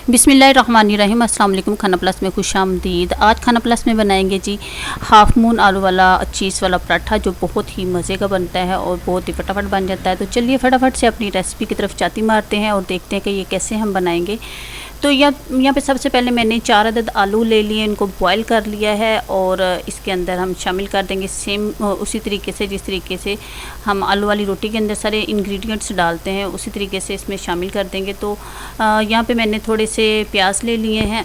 बिस्मिल्लाहिर्रहमानिर्रहीम। अस्सलाम वालेकुम। खाना प्लस में खुशामदीद। आज खाना प्लस में बनाएंगे जी हाफ़ मून आलू वाला चीज़ वाला पराठा, जो बहुत ही मज़े का बनता है और बहुत ही फटाफट बन जाता है। तो चलिए फटाफट से अपनी रेसिपी की तरफ चाती मारते हैं और देखते हैं कि ये कैसे हम बनाएंगे। तो यहाँ पे सबसे पहले मैंने 4 अदद आलू ले लिए, इनको बॉईल कर लिया है और इसके अंदर हम शामिल कर देंगे सेम उसी तरीके से जिस तरीके से हम आलू वाली रोटी के अंदर सारे इंग्रेडिएंट्स डालते हैं, उसी तरीके से इसमें शामिल कर देंगे। तो यहाँ पे मैंने थोड़े से प्याज ले लिए हैं,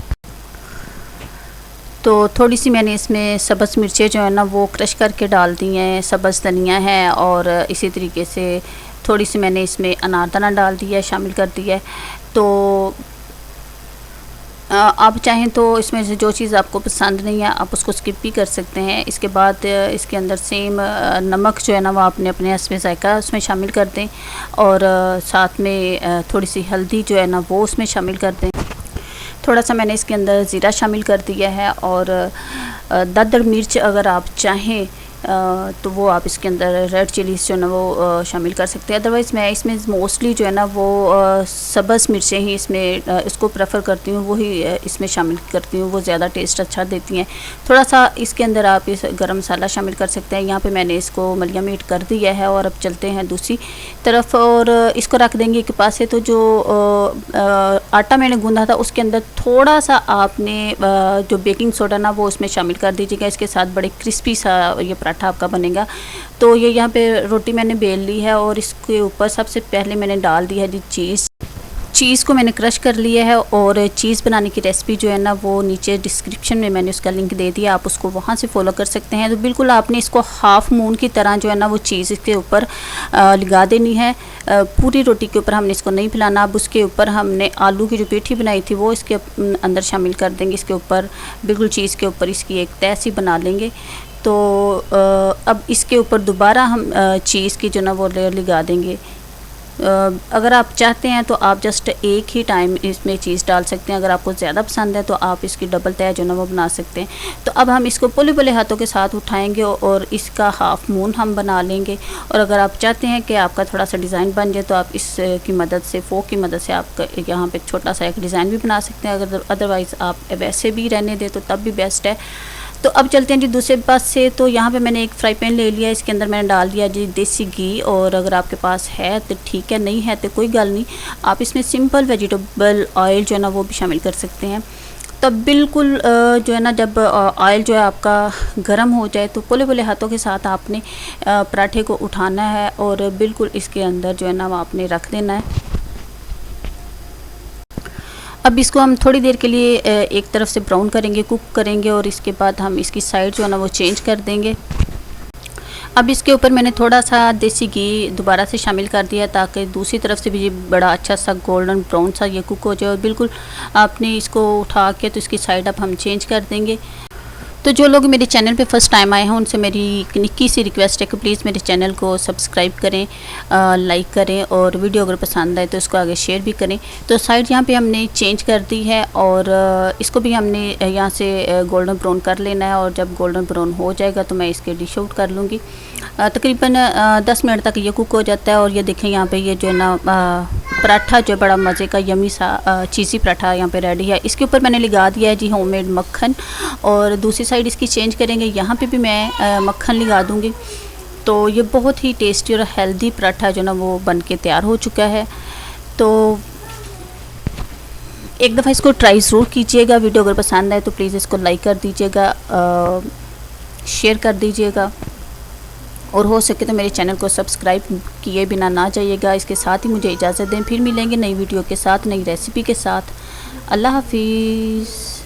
तो थोड़ी सी मैंने इसमें सब्ज़ मिर्चें जो है ना वो क्रश करके डाल दी हैं, सब्ज़ धनिया है और इसी तरीके से थोड़ी सी मैंने इसमें अनारदाना डाल दिया है, शामिल कर दिया है। तो आप चाहें तो इसमें से जो चीज़ आपको पसंद नहीं है आप उसको स्किप भी कर सकते हैं। इसके बाद इसके अंदर सेम नमक जो है ना वो आपने अपने हस्बे ज़ायक़ा उसमें शामिल कर दें और साथ में थोड़ी सी हल्दी जो है ना वो उसमें शामिल कर दें। थोड़ा सा मैंने इसके अंदर ज़ीरा शामिल कर दिया है और दरदर मिर्च अगर आप चाहें तो वो आप इसके अंदर रेड चिलीज़ जो है ना वो शामिल कर सकते हैं। अदरवाइज़ मैं इसमें मोस्टली जो है ना वो सब्ज़ मिर्चें ही इसमें इसको प्रेफर करती हूँ, वही इसमें शामिल करती हूँ, वो ज़्यादा टेस्ट अच्छा देती हैं। थोड़ा सा इसके अंदर आप इस गरम मसाला शामिल कर सकते हैं। यहाँ पे मैंने इसको मलिया मीट कर दिया है और अब चलते हैं दूसरी तरफ और इसको रख देंगे एक पास से। तो जो आटा मैंने गूँधा था उसके अंदर थोड़ा सा आपने जो बेकिंग सोडा ना वो उसमें शामिल कर दीजिएगा। इसके साथ बड़े क्रिस्पी सा ये पराठा आपका बनेगा। तो ये यहाँ पे रोटी मैंने बेल ली है और इसके ऊपर सबसे पहले मैंने डाल दिया है जी चीज़ को मैंने क्रश कर लिया है और चीज़ बनाने की रेसिपी जो है ना वो नीचे डिस्क्रिप्शन में मैंने उसका लिंक दे दिया, आप उसको वहाँ से फॉलो कर सकते हैं। तो बिल्कुल आपने इसको हाफ़ मून की तरह जो है ना वो चीज़ इसके ऊपर लगा देनी है। पूरी रोटी के ऊपर हमने इसको नहीं फैलाना। अब उसके ऊपर हमने आलू की जो पेठी बनाई थी वो इसके अंदर शामिल कर देंगे। इसके ऊपर बिल्कुल चीज़ के ऊपर इसकी एक तह सी बना लेंगे। तो अब इसके ऊपर दोबारा हम चीज़ की जो ना वो लेयर लगा देंगे। अगर आप चाहते हैं तो आप जस्ट एक ही टाइम इसमें चीज़ डाल सकते हैं। अगर आपको ज़्यादा पसंद है तो आप इसकी डबल तह जो ना वो बना सकते हैं। तो अब हम इसको पुले पुले हाथों के साथ उठाएंगे और इसका हाफ़ मून हम बना लेंगे। और अगर आप चाहते हैं कि आपका थोड़ा सा डिज़ाइन बन जाए तो आप इसकी मदद से फोक की मदद से आप यहाँ पे छोटा सा एक डिज़ाइन भी बना सकते हैं। अगर अदरवाइज़ आप वैसे भी रहने दें तो तब भी बेस्ट है। तो अब चलते हैं जी दूसरे पास से। तो यहाँ पे मैंने एक फ्राई पैन ले लिया, इसके अंदर मैंने डाल दिया जी देसी घी। और अगर आपके पास है तो ठीक है, नहीं है तो कोई गल नहीं, आप इसमें सिंपल वेजिटेबल ऑयल जो है ना वो भी शामिल कर सकते हैं। तब बिल्कुल जो है ना जब ऑयल जो है आपका गर्म हो जाए तो पुले पुले हाथों के साथ आपने पराठे को उठाना है और बिल्कुल इसके अंदर जो है ना वो आपने रख देना है। अब इसको हम थोड़ी देर के लिए एक तरफ से ब्राउन करेंगे, कुक करेंगे और इसके बाद हम इसकी साइड जो है ना वो चेंज कर देंगे। अब इसके ऊपर मैंने थोड़ा सा देसी घी दोबारा से शामिल कर दिया ताकि दूसरी तरफ से भी बड़ा अच्छा सा गोल्डन ब्राउन सा ये कुक हो जाए। और बिल्कुल आपने इसको उठा के तो इसकी साइड अब हम चेंज कर देंगे। तो जो लोग मेरे चैनल पे फर्स्ट टाइम आए हैं उनसे मेरी निक्की सी रिक्वेस्ट है कि प्लीज़ मेरे चैनल को सब्सक्राइब करें, लाइक करें और वीडियो अगर पसंद आए तो इसको आगे शेयर भी करें। तो साइड यहाँ पे हमने चेंज कर दी है और इसको भी हमने यहाँ से गोल्डन ब्राउन कर लेना है। और जब गोल्डन ब्राउन हो जाएगा तो मैं इसके डिश आउट कर लूँगी। तकरीबन 10 मिनट तक ये कुक हो जाता है। और ये देखें यहाँ पे ये जो है ना पराठा जो बड़ा मज़े का यमी सा चीज़ी पराठा यहाँ पे रेडी है। इसके ऊपर मैंने लगा दिया है जी होममेड मक्खन और दूसरी साइड इसकी चेंज करेंगे, यहाँ पे भी मैं मक्खन लगा दूँगी। तो ये बहुत ही टेस्टी और हेल्दी पराठा जो ना वो बन के तैयार हो चुका है। तो एक दफ़ा इसको ट्राई ज़रूर कीजिएगा। वीडियो अगर पसंद आए तो प्लीज़ इसको लाइक कर दीजिएगा, शेयर कर दीजिएगा और हो सके तो मेरे चैनल को सब्सक्राइब किए बिना ना जाइएगा। इसके साथ ही मुझे इजाज़त दें, फिर मिलेंगे नई वीडियो के साथ, नई रेसिपी के साथ। अल्लाह हाफिज़।